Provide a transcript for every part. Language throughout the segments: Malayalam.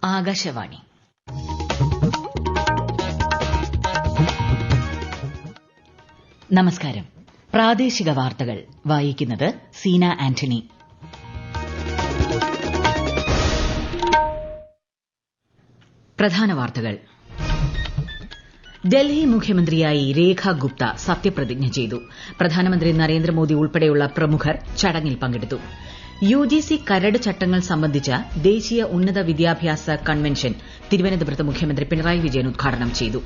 ആകാശവാണി. നമസ്കാരം. പ്രാദേശിക വാർത്തകൾ വായിക്കുന്നത് സീന ആന്റണി. പ്രധാന വാർത്തകൾ. ഡൽഹി മുഖ്യമന്ത്രിയായി രേഖ ഗുപ്ത സത്യപ്രതിജ്ഞ ചെയ്തു. പ്രധാനമന്ത്രി നരേന്ദ്രമോദി ഉൾപ്പെടെയുള്ള പ്രമുഖർ ചടങ്ങിൽ പങ്കെടുത്തു. യുജിസി കരട് ചട്ടങ്ങൾ സംബന്ധിച്ച ദേശീയ ഉന്നത വിദ്യാഭ്യാസ കൺവെൻഷൻ തിരുവനന്തപുരത്ത് മുഖ്യമന്ത്രി പിണറായി വിജയൻ ഉദ്ഘാടനം ചെയ്തു.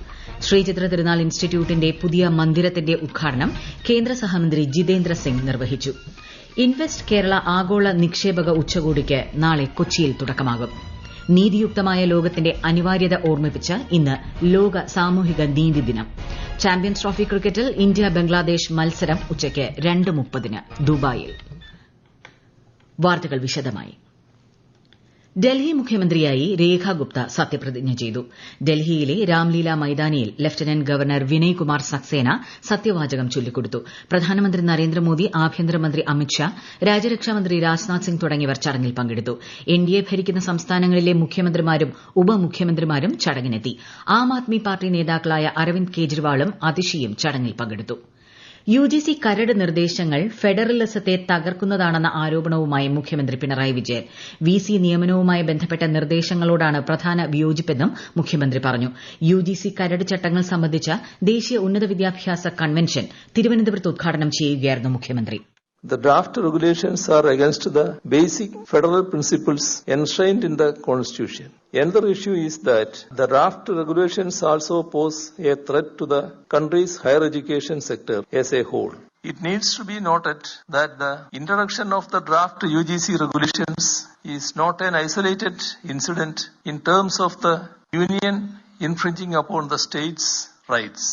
ശ്രീചിത്ര തിരുനാൾ ഇൻസ്റ്റിറ്റ്യൂട്ടിന്റെ പുതിയ മന്ദിരത്തിന്റെ ഉദ്ഘാടനം കേന്ദ്ര സഹമന്ത്രി ജിതേന്ദ്ര സിംഗ് നിർവഹിച്ചു. ഇൻവെസ്റ്റ് കേരള ആഗോള നിക്ഷേപക ഉച്ചകോടിക്ക് നാളെ കൊച്ചിയിൽ തുടക്കമാകും. നീതിയുക്തമായ ലോകത്തിന്റെ അനിവാര്യത ഓർമ്മിപ്പിച്ച് ഇന്ന് ലോക സാമൂഹിക നീതി ദിനം. ചാമ്പ്യൻസ് ട്രോഫി ക്രിക്കറ്റിൽ ഇന്ത്യ ബംഗ്ലാദേശ് മത്സരം ഉച്ചയ്ക്ക് 2:30 ദുബായിൽ. വാർത്തകൾ വിശദമായി. ഡൽഹി മുഖ്യമന്ത്രിയായി രേഖ ഗുപ്ത സത്യപ്രതിജ്ഞ ചെയ്തു. ഡൽഹിയിലെ രാംലീല മൈതാനിയിൽ ലഫ്റ്റനന്റ് ഗവർണർ വിനയ് കുമാർ സക്സേന സത്യവാചകം ചൊല്ലിക്കൊടുത്തു. പ്രധാനമന്ത്രി നരേന്ദ്രമോദി, ആഭ്യന്തരമന്ത്രി അമിത്ഷാ, രാജ്യരക്ഷാമന്ത്രി രാജ്നാഥ് സിംഗ് തുടങ്ങിയവർ ചടങ്ങിൽ പങ്കെടുത്തു. എൻഡിഎ ഭരിക്കുന്ന സംസ്ഥാനങ്ങളിലെ മുഖ്യമന്ത്രിമാരും ഉപമുഖ്യമന്ത്രിമാരും ചടങ്ങിനെത്തി. ആം ആദ്മി പാർട്ടി നേതാക്കളായ അരവിന്ദ് കെജ്രിവാളും അതിഷിയും ചടങ്ങിൽ പങ്കെടുത്തു. യുജിസി കരട് നിർദ്ദേശങ്ങൾ ഫെഡറലിസത്തെ തകർക്കുന്നതാണെന്ന ആരോപണവുമായി മുഖ്യമന്ത്രി പിണറായി വിജയൻ. വിസി നിയമനവുമായി ബന്ധപ്പെട്ട നിർദ്ദേശങ്ങളോടാണ് പ്രധാന വിയോജിപ്പെന്നും മുഖ്യമന്ത്രി പറഞ്ഞു. യുജിസി കരട് ചട്ടങ്ങൾ സംബന്ധിച്ച ദേശീയ ഉന്നത വിദ്യാഭ്യാസ കൺവെൻഷൻ തിരുവനന്തപുരത്ത് ഉദ്ഘാടനം ചെയ്യുകയായിരുന്നു മുഖ്യമന്ത്രി. The draft regulations are against the basic federal principles enshrined in the Constitution. Another issue is that the draft regulations also pose a threat to the country's higher education sector as a whole. It needs to be noted that the introduction of the draft UGC regulations is not an isolated incident in terms of the Union infringing upon the states' rights.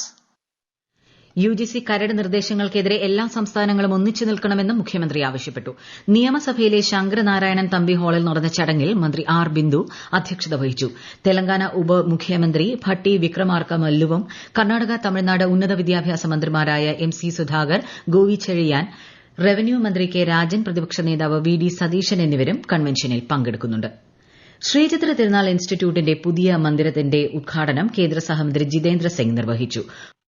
UGC കരട് നിർദ്ദേശങ്ങൾക്കെതിരെ എല്ലാ സംസ്ഥാനങ്ങളും ഒന്നിച്ചു നിൽക്കണമെന്നും മുഖ്യമന്ത്രി ആവശ്യപ്പെട്ടു. നിയമസഭയിലെ ശങ്കരനാരായണൻ തമ്പി ഹാളിൽ നടന്ന ചടങ്ങിൽ മന്ത്രി ആർ ബിന്ദു അധ്യക്ഷത വഹിച്ചു. തെലങ്കാന ഉപമുഖ്യമന്ത്രി ഭട്ടി വിക്രമാർക മല്ലുവും കർണാടക, തമിഴ്നാട് ഉന്നത വിദ്യാഭ്യാസ മന്ത്രിമാരായ M C Sudhakar, Govi Chezhiyan, revenue മന്ത്രി കെ രാജൻ, പ്രതിപക്ഷ നേതാവ് വി ഡി സതീശൻ എന്നിവരും കൺവെൻഷനിൽ പങ്കെടുക്കുന്നുണ്ട്. ശ്രീചിത്ര തിരുനാൾ ഇൻസ്റ്റിറ്റ്യൂട്ടിന്റെ പുതിയ മന്ദിരത്തിന്റെ ഉദ്ഘാടനം കേന്ദ്ര സഹമന്ത്രി ജിതേന്ദ്ര സിംഗ് നിർവഹിച്ചു.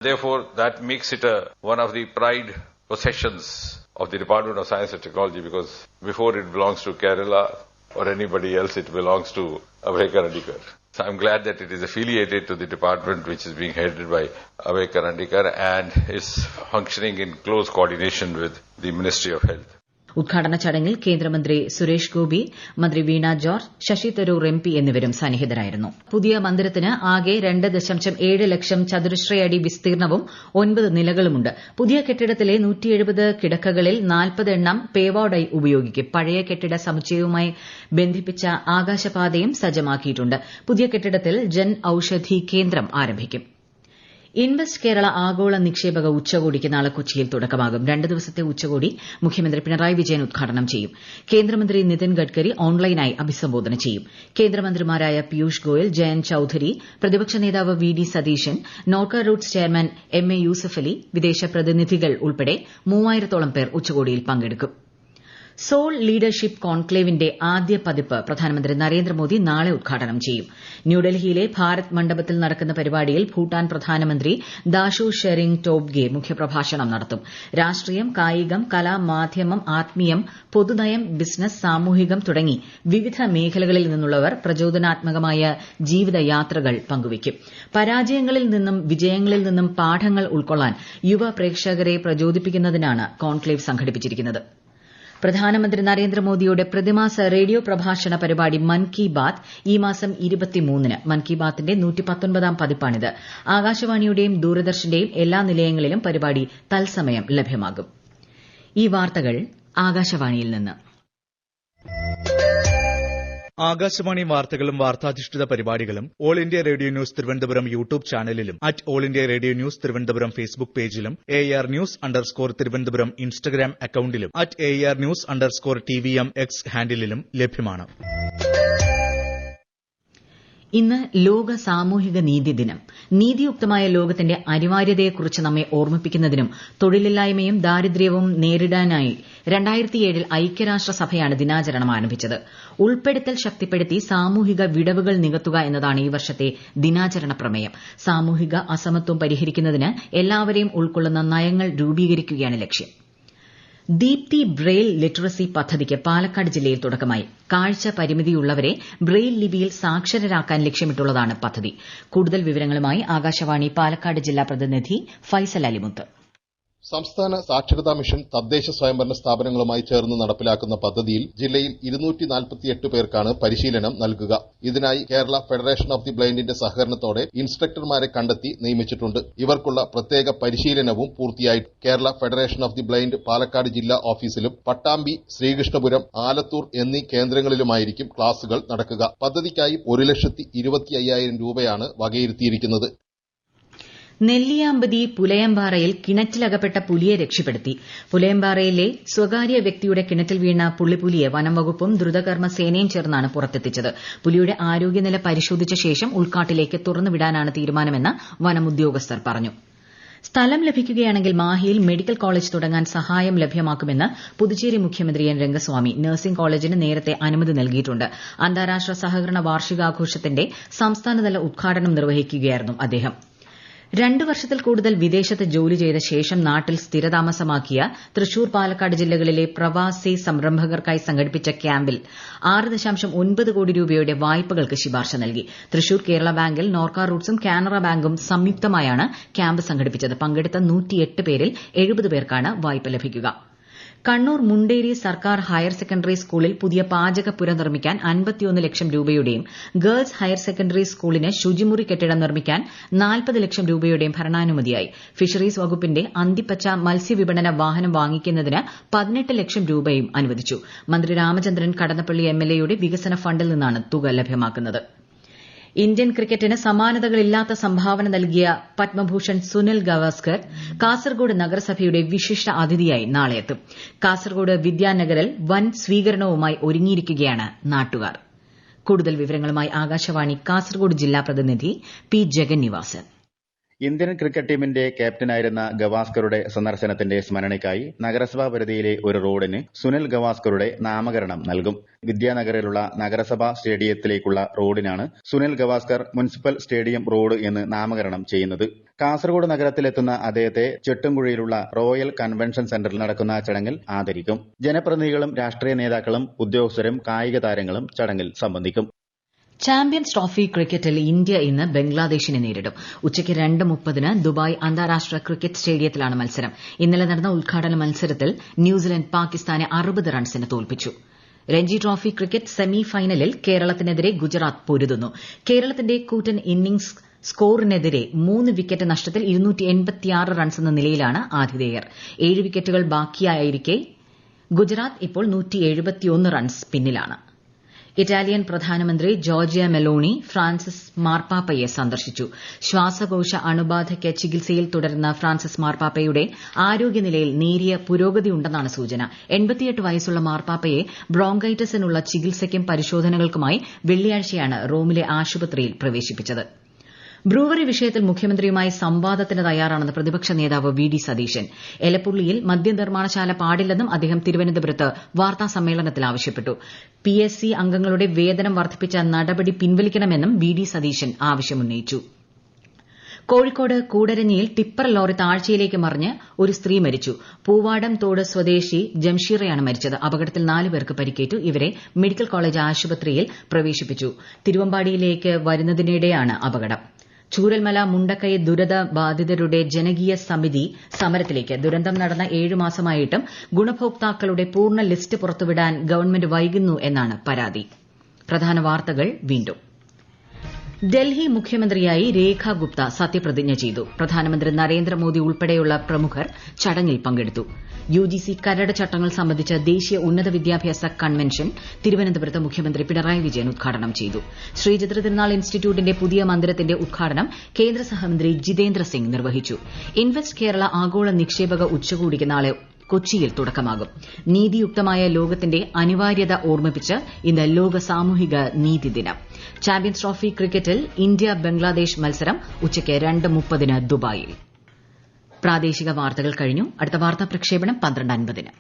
Therefore, that makes it one of the pride possessions of the Department of Science and Technology, because before it belongs to Kerala or anybody else, it belongs to Abhay Karandikar. So I'm glad that it is affiliated to the department which is being headed by Abhay Karandikar and is functioning in close coordination with the Ministry of Health. ഉദ്ഘാടന ചടങ്ങിൽ കേന്ദ്രമന്ത്രി സുരേഷ് ഗോപി, മന്ത്രി വീണ ജോർജ്, ശശി തരൂർ എംപി എന്നിവരും സന്നിഹിതരായിരുന്നു. പുതിയ മന്ദിരത്തിന് ആകെ 2.7 ലക്ഷം ചതുരശ്രയടി വിസ്തീർണവും 9 നിലകളുമുണ്ട്. പുതിയ കെട്ടിടത്തിലെ 170 കിടക്കകളിൽ 40 എണ്ണം പേവാർഡായി ഉപയോഗിക്കും. പഴയ കെട്ടിട സമുച്ചയവുമായി ബന്ധിപ്പിച്ച ആകാശപാതയും സജ്ജമാക്കിയിട്ടുണ്ട്. പുതിയ കെട്ടിടത്തിൽ ജൻ ഔഷധി കേന്ദ്രം ആരംഭിക്കും. ഇൻവെസ്റ്റ് കേരള ആഗോള നിക്ഷേപക ഉച്ചകോടിക്ക് നാളെ കൊച്ചിയിൽ തുടക്കമാകും. 2 ദിവസത്തെ ഉച്ചകോടി മുഖ്യമന്ത്രി പിണറായി വിജയൻ ഉദ്ഘാടനം ചെയ്യും. കേന്ദ്രമന്ത്രി നിതിൻ ഗഡ്കരി ഓൺലൈനായി അഭിസംബോധന ചെയ്യും. കേന്ദ്രമന്ത്രിമാരായ പീയൂഷ് ഗോയൽ, ജയന്ത് ചൌധരി, പ്രതിപക്ഷ നേതാവ് V D Satheesan, Norka roots chairman M A Yusuffali, വിദേശ പ്രതിനിധികൾ ഉൾപ്പെടെ 3000-ഓളം പേർ ഉച്ചകോടിയിൽ പങ്കെടുക്കും. സോൾ ലീഡർഷിപ്പ് കോൺക്ലേവിന്റെ ആദ്യ പതിപ്പ് പ്രധാനമന്ത്രി നരേന്ദ്രമോദി നാളെ ഉദ്ഘാടനം ചെയ്യും. ന്യൂഡൽഹിയിലെ ഭാരത് മണ്ഡപത്തിൽ നടക്കുന്ന പരിപാടിയിൽ ഭൂട്ടാൻ പ്രധാനമന്ത്രി ദാഷോ ഷെറിംഗ് ടോബ്ഗെ മുഖ്യപ്രഭാഷണം നടത്തും. രാഷ്ട്രീയം, കായികം, കല, മാധ്യമം, ആത്മീയം, പൊതുനയം, ബിസിനസ്, സാമൂഹികം തുടങ്ങി വിവിധ മേഖലകളിൽ നിന്നുള്ളവർ പ്രചോദനാത്മകമായ ജീവിതയാത്രകൾ പങ്കുവയ്ക്കും. പരാജയങ്ങളിൽ നിന്നും വിജയങ്ങളിൽ നിന്നും പാഠങ്ങൾ ഉൾക്കൊള്ളാൻ യുവ പ്രേക്ഷകരെ പ്രചോദിപ്പിക്കുന്നതിനാണ് കോൺക്ലേവ് സംഘടിപ്പിച്ചിരിക്കുന്നത്. പ്രധാനമന്ത്രി നരേന്ദ്രമോദിയുടെ പ്രതിമാസ റേഡിയോ പ്രഭാഷണ പരിപാടി മൻ കി ബാത് ഈ മാസം 23-ന്. മൻ കി ബാത്തിന്റെ 119-ാം പതിപ്പാണിത്. ആകാശവാണിയുടെയും ദൂരദർശന്റെയും എല്ലാ നിലയങ്ങളിലും പരിപാടി തത്സമയം ലഭ്യമാകും. ഈ വാർത്തകൾ ആകാശവാണിയിൽ നിന്ന്. ആകാശവാണി വാർത്തകളും വാർത്താധിഷ്ഠിത പരിപാടികളും All India Radio News Thiruvananthapuram YouTube ചാനലിലും All India Radio News Thiruvananthapuram Facebook പേജിലും AR News_ തിരുവനന്തപുരം ഇൻസ്റ്റഗ്രാം അക്കൌണ്ടിലും AR News_TVM X ഹാൻഡിലും ലഭ്യമാണ്. ഇന്ന് ലോക സാമൂഹിക നീതി ദിനം. നീതിയുക്തമായ ലോകത്തിന്റെ അനിവാര്യതയെക്കുറിച്ച് നമ്മെ ഓർമ്മിപ്പിക്കുന്നതിനും തൊഴിലില്ലായ്മയും ദാരിദ്ര്യവും നേരിടാനായി 2007 ഐക്യരാഷ്ട്രസഭയാണ് ദിനാചരണം ആരംഭിച്ചത്. ഉൾപ്പെടുത്തൽ ശക്തിപ്പെടുത്തി സാമൂഹിക വിടവുകൾ നികത്തുക എന്നതാണ് ഈ വർഷത്തെ ദിനാചരണ പ്രമേയം. സാമൂഹിക അസമത്വം പരിഹരിക്കുന്നതിന് എല്ലാവരെയും ഉൾക്കൊള്ളുന്ന നയങ്ങൾ രൂപീകരിക്കുകയാണ് ലക്ഷ്യം. ദീപ്തി ബ്രെയിൽ ലിറ്ററസി പദ്ധതിക്ക് പാലക്കാട് ജില്ലയിൽ തുടക്കമായി. കാഴ്ച പരിമിതിയുള്ളവരെ ബ്രെയിൽ ലിപിയിൽ സാക്ഷരരാക്കാൻ ലക്ഷ്യമിട്ടുള്ളതാണ് പദ്ധതി. കൂടുതൽ വിവരങ്ങളുമായി ആകാശവാണി പാലക്കാട് ജില്ലാ പ്രതിനിധി ഫൈസൽ അലിമുത്ത്. സംസ്ഥാന സാക്ഷരതാ മിഷൻ തദ്ദേശ സ്വയംഭരണ സ്ഥാപനങ്ങളുമായി ചേർന്ന് നടപ്പിലാക്കുന്ന പദ്ധതിയിൽ ജില്ലയിൽ 248 പേർക്കാണ് പരിശീലനം നൽകുക. ഇതിനായി കേരള ഫെഡറേഷൻ ഓഫ് ദി ബ്ലൈൻഡിന്റെ സഹകരണത്തോടെ ഇൻസ്ട്രക്ടർമാരെ കണ്ടെത്തി നിയമിച്ചിട്ടുണ്ട്. ഇവർക്കുള്ള പ്രത്യേക പരിശീലനവും പൂർത്തിയായി. Kerala federation of the blind Palakkad ജില്ലാ ഓഫീസിലും പട്ടാമ്പി, ശ്രീകൃഷ്ണപുരം, ആലത്തൂർ എന്നീ കേന്ദ്രങ്ങളിലുമായിരിക്കും ക്ലാസുകൾ നടക്കുക. പദ്ധതിക്കായി 1,25,000 രൂപയാണ് വകയിരുത്തിയിരിക്കുന്നത്. നെല്ലിയാമ്പതി പുലയമ്പാറയിൽ കിണറ്റിലകപ്പെട്ട പുലിയെ രക്ഷപ്പെടുത്തി. പുലയമ്പാറയിലെ സ്വകാര്യ വ്യക്തിയുടെ കിണറ്റിൽ വീണ പുള്ളിപ്പുലിയെ വനം വകുപ്പും ദ്രുതകർമ്മ സേനയും ചേർന്നാണ് പുറത്തെത്തിച്ചത്. പുലിയുടെ ആരോഗ്യനില പരിശോധിച്ച ശേഷം ഉൾക്കാട്ടിലേക്ക് തുറന്നുവിടാനാണ് തീരുമാനമെന്ന് വനം ഉദ്യോഗസ്ഥർ പറഞ്ഞു. സ്ഥലം ലഭിക്കുകയാണെങ്കിൽ മാഹിയിൽ മെഡിക്കൽ കോളേജ് തുടങ്ങാൻ സഹായം ലഭ്യമാക്കുമെന്ന് പുതുച്ചേരി മുഖ്യമന്ത്രി എൻ രംഗസ്വാമി. നഴ്സിംഗ് കോളേജിന് നേരത്തെ അനുമതി നൽകിയിട്ടുണ്ട്. അന്താരാഷ്ട്ര സഹകരണ വാർഷികാഘോഷത്തിന്റെ സംസ്ഥാനതല ഉദ്ഘാടനം നിർവഹിക്കുകയായിരുന്നു അദ്ദേഹം. 2 വർഷത്തിൽ കൂടുതൽ വിദേശത്ത് ജോലി ചെയ്ത ശേഷം നാട്ടിൽ സ്ഥിരതാമസമാക്കിയ തൃശൂർ, പാലക്കാട് ജില്ലകളിലെ പ്രവാസി സംരംഭകർക്കായി സംഘടിപ്പിച്ച ക്യാമ്പിൽ 6.9 കോടി രൂപയുടെ വായ്പകൾക്ക് ശുപാർശ നൽകി. തൃശൂർ കേരള ബാങ്കിൽ നോർക്ക റൂട്ട്സും കാനറ ബാങ്കും സംയുക്തമായാണ് ക്യാമ്പ് സംഘടിപ്പിച്ചത്. പങ്കെടുത്ത 108 പേരിൽ 70 പേർക്കാണ് വായ്പ ലഭിക്കുക. കണ്ണൂർ മുണ്ടേരി സർക്കാർ ഹയർ സെക്കൻഡറി സ്കൂളിൽ പുതിയ പാചകപ്പുര നിർമ്മിക്കാൻ 51 ലക്ഷം രൂപയുടെയും ഗേൾസ് ഹയർ സെക്കൻഡറി സ്കൂളിന് ശുചിമുറി കെട്ടിടം നിർമ്മിക്കാൻ 40 ലക്ഷം രൂപയുടെയും ഭരണാനുമതിയായി. ഫിഷറീസ് വകുപ്പിന്റെ അന്തിപ്പച്ച മത്സ്യവിപണന വാഹനം വാങ്ങിക്കുന്നതിന് 18 ലക്ഷം രൂപയും അനുവദിച്ചു. മന്ത്രി രാമചന്ദ്രൻ കടന്നപ്പള്ളി എംഎൽഎയുടെ വികസന ഫണ്ടിൽ നിന്നാണ് തുക ലഭ്യമാക്കുന്നത്. ഇന്ത്യൻ ക്രിക്കറ്റിന് സമാനതകളില്ലാത്ത സംഭാവന നൽകിയ പത്മഭൂഷൺ സുനിൽ ഗവാസ്കർ കാസർഗോഡ് നഗരസഭയുടെ വിശിഷ്ട അതിഥിയായി നാളെ എത്തും. കാസർഗോഡ് വിദ്യാനഗറിൽ വൻ സ്വീകരണവുമായി ഒരുങ്ങിയിരിക്കുകയാണ് നാട്ടുകാർ. കൂടുതൽ വിവരങ്ങളുമായി ആകാശവാണി കാസർഗോഡ് ജില്ലാ പ്രതിനിധി പി ജഗന്നിവാസൻ. ഇന്ത്യൻ ക്രിക്കറ്റ് ടീമിന്റെ ക്യാപ്റ്റനായിരുന്ന ഗവാസ്കറുടെ സന്ദർശനത്തിന്റെ സ്മരണയ്ക്കായി നഗരസഭാ പരിധിയിലെ ഒരു റോഡിന് സുനിൽ ഗവാസ്കറുടെ നാമകരണം നൽകും. വിദ്യാനഗറിലുള്ള നഗരസഭാ സ്റ്റേഡിയത്തിലേക്കുള്ള റോഡിനാണ് Sunil Gavaskar municipal stadium road എന്ന് നാമകരണം ചെയ്യുന്നത്. കാസർഗോഡ് നഗരത്തിലെത്തുന്ന അദ്ദേഹത്തെ ചെട്ടുംകുഴിയിലുള്ള റോയൽ കൺവെൻഷൻ സെന്ററിൽ നടക്കുന്ന ചടങ്ങിൽ ആദരിക്കും. ജനപ്രതിനിധികളും രാഷ്ട്രീയ നേതാക്കളും ഉദ്യോഗസ്ഥരും കായിക താരങ്ങളും ചടങ്ങിൽ സംബന്ധിക്കും. ചാമ്പ്യൻസ് ട്രോഫി ക്രിക്കറ്റിൽ ഇന്ത്യ ഇന്ന് ബംഗ്ലാദേശിനെ നേരിടും. ഉച്ചയ്ക്ക് 2:30 ദുബായ് അന്താരാഷ്ട്ര ക്രിക്കറ്റ് സ്റ്റേഡിയത്തിലാണ് മത്സരം. ഇന്നലെ നടന്ന ഉദ്ഘാടന മത്സരത്തിൽ ന്യൂസിലൻഡ് പാകിസ്ഥാനെ 60 റൺസിന് തോൽപ്പിച്ചു. രഞ്ജി ട്രോഫി ക്രിക്കറ്റ് സെമി ഫൈനലിൽ കേരളത്തിനെതിരെ ഗുജറാത്ത് പൊരുതുന്നു. കേരളത്തിന്റെ കൂറ്റൻ ഇന്നിംഗ്സ് സ്കോറിനെതിരെ 3 വിക്കറ്റ് നഷ്ടത്തിൽ 286 റൺസ് എന്ന നിലയിലാണ് ആതിഥേയർ. 7 വിക്കറ്റുകൾ ബാക്കിയായിരിക്കെ ഗുജറാത്ത് ഇപ്പോൾ 171 റൺസ് പിന്നിലാണ്. ഇറ്റാലിയൻ പ്രധാനമന്ത്രി ജോർജിയ മെലോണി ഫ്രാൻസിസ് മാർപ്പാപ്പയെ സന്ദർശിച്ചു. ശ്വാസകോശ അണുബാധയ്ക്ക് ചികിത്സയിൽ തുടരുന്ന ഫ്രാൻസിസ് മാർപ്പാപ്പയുടെ ആരോഗ്യനിലയിൽ നേരിയ പുരോഗതിയുണ്ടെന്നാണ് സൂചന. 88 വയസ്സുള്ള മാർപ്പാപ്പയെ ബ്രോങ്കൈറ്റിസിനുള്ള ചികിത്സയ്ക്കും പരിശോധനകൾക്കുമായി വെള്ളിയാഴ്ചയാണ് റോമിലെ ആശുപത്രിയിൽ പ്രവേശിപ്പിച്ചത്. ബ്രൂവറി വിഷയത്തിൽ മുഖ്യമന്ത്രിയുമായി സംവാദത്തിന് തയ്യാറാണെന്ന് പ്രതിപക്ഷ നേതാവ് വി.ഡി. സതീശൻ. എലപ്പുള്ളിയിൽ മദ്യനിർമ്മാണശാല പാടില്ലെന്നും അദ്ദേഹം തിരുവനന്തപുരത്ത് വാർത്താസമ്മേളനത്തിൽ ആവശ്യപ്പെട്ടു. PSC അംഗങ്ങളുടെ വേതനം വർദ്ധിപ്പിച്ച നടപടി പിൻവലിക്കണമെന്നും വി.ഡി. സതീശൻ ആവശ്യമുന്നയിച്ചു. കോഴിക്കോട് കൂടരഞ്ഞിയിൽ ടിപ്പർ ലോറി താഴ്ചയിലേക്ക് മറിഞ്ഞ് ഒരു സ്ത്രീ മരിച്ചു. പൂവാടം തോട് സ്വദേശി ജംഷീറയാണ് മരിച്ചത്. അപകടത്തിൽ 4 പേർക്ക് പരിക്കേറ്റു. ഇവരെ മെഡിക്കൽ കോളേജ് ആശുപത്രിയിൽ പ്രവേശിപ്പിച്ചു. തിരുവമ്പാടിയിലേക്ക് വരുന്നതിനിടെയാണ് അപകടം. ചൂരൽമല മുണ്ടക്കൈ ദുരിത ബാധിതരുടെ ജനകീയ സമിതി സമരത്തിലേക്ക്. ദുരന്തം നടന്ന 7 മാസമായിട്ടും ഗുണഭോക്താക്കളുടെ പൂർണ്ണ ലിസ്റ്റ് പുറത്തുവിടാൻ ഗവൺമെന്റ് വൈകുന്നു എന്നാണ് പരാതി. പ്രധാന വാർത്തകൾ വീണ്ടും. ഡൽഹി മുഖ്യമന്ത്രിയായി രേഖ ഗുപ്ത സത്യപ്രതിജ്ഞ ചെയ്തു. പ്രധാനമന്ത്രി നരേന്ദ്രമോദി ഉൾപ്പെടെയുള്ള പ്രമുഖർ ചടങ്ങിൽ പങ്കെടുത്തു. UGC കരട് ചട്ടങ്ങൾ സംബന്ധിച്ച ദേശീയ ഉന്നത വിദ്യാഭ്യാസ കൺവെൻഷൻ തിരുവനന്തപുരത്ത് മുഖ്യമന്ത്രി പിണറായി വിജയൻ ഉദ്ഘാടനം ചെയ്തു. ശ്രീചിത്ര തിരുനാൾ ഇൻസ്റ്റിറ്റ്യൂട്ടിന്റെ പുതിയ മന്ദിരത്തിന്റെ ഉദ്ഘാടനം കേന്ദ്ര സഹമന്ത്രി ജിതേന്ദ്ര സിംഗ് നിർവഹിച്ചു. ഇൻവെസ്റ്റ് കേരള ആഗോള നിക്ഷേപക ഉച്ചകോടിക്ക് നാളെ കൊച്ചിയിൽ തുടക്കമാകും. നീതിയുക്തമായ ലോകത്തിന്റെ അനിവാര്യത ഓർമ്മിപ്പിച്ച് ഇന്ന് ലോക സാമൂഹിക നീതി ദിനം. ചാമ്പ്യൻസ് ട്രോഫി ക്രിക്കറ്റിൽ ഇന്ത്യ ബംഗ്ലാദേശ് മത്സരം ഉച്ചയ്ക്ക് 2:30 ദുബായിൽ. പ്രാദേശിക വാർത്തകൾ കഴിഞ്ഞു. അടുത്ത വാർത്താ പ്രക്ഷേപണം 12:50.